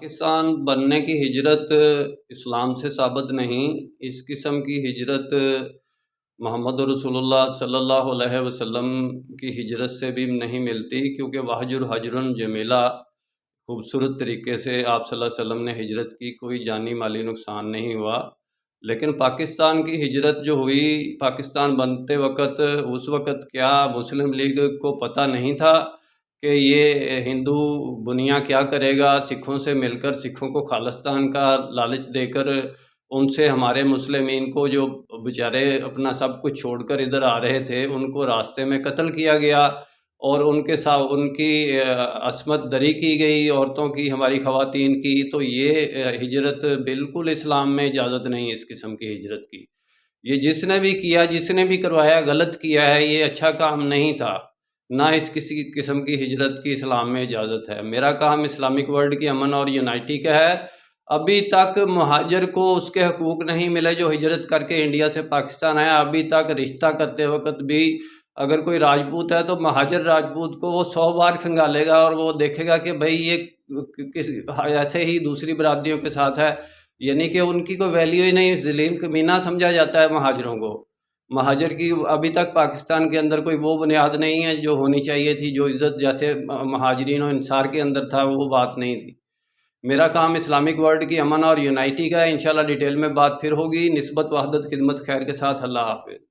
پاکستان بننے کی ہجرت اسلام سے ثابت نہیں۔ اس قسم کی ہجرت محمد رسول اللہ صلی اللہ علیہ وسلم کی ہجرت سے بھی نہیں ملتی، کیونکہ وَحْجُرْ حَجْرًا جَمِيلًا خوبصورت طریقے سے آپ صلی اللہ علیہ وسلم نے ہجرت کی، کوئی جانی مالی نقصان نہیں ہوا۔ لیکن پاکستان کی ہجرت جو ہوئی، پاکستان بنتے وقت، اس وقت کیا مسلم لیگ کو پتہ نہیں تھا کہ یہ ہندو بنیا کیا کرے گا؟ سکھوں سے مل کر، سکھوں کو خالصتان کا لالچ دے کر، ان سے ہمارے مسلمین کو جو بیچارے اپنا سب کچھ چھوڑ کر ادھر آ رہے تھے، ان کو راستے میں قتل کیا گیا اور ان کے ساتھ ان کی عصمت دری کی گئی، عورتوں کی، ہماری خواتین کی۔ تو یہ ہجرت بالکل اسلام میں اجازت نہیں اس قسم کی ہجرت کی۔ یہ جس نے بھی کیا، جس نے بھی کروایا، غلط کیا ہے، یہ اچھا کام نہیں تھا۔ نہ اس کسی قسم کی ہجرت کی اسلام میں اجازت ہے۔ میرا کام اسلامک ورلڈ کی امن اور یونائٹی کا ہے۔ ابھی تک مہاجر کو اس کے حقوق نہیں ملے جو ہجرت کر کے انڈیا سے پاکستان آیا۔ ابھی تک رشتہ کرتے وقت بھی اگر کوئی راجپوت ہے تو مہاجر راجپوت کو وہ 100 بار کھنگالے گا اور وہ دیکھے گا کہ بھئی یہ ایسے ہی دوسری برادریوں کے ساتھ ہے، یعنی کہ ان کی کوئی ویلیو ہی نہیں، ذلیل کمینہ سمجھا جاتا ہے مہاجروں کو۔ مہاجر کی ابھی تک پاکستان کے اندر کوئی وہ بنیاد نہیں ہے جو ہونی چاہیے تھی، جو عزت جیسے مہاجرین و انصار کے اندر تھا، وہ بات نہیں تھی۔ میرا کام اسلامک ورلڈ کی امن اور یونائٹی کا ہے۔ انشاءاللہ ڈیٹیل میں بات پھر ہوگی۔ نسبت وحدت خدمت خیر کے ساتھ۔ اللہ حافظ۔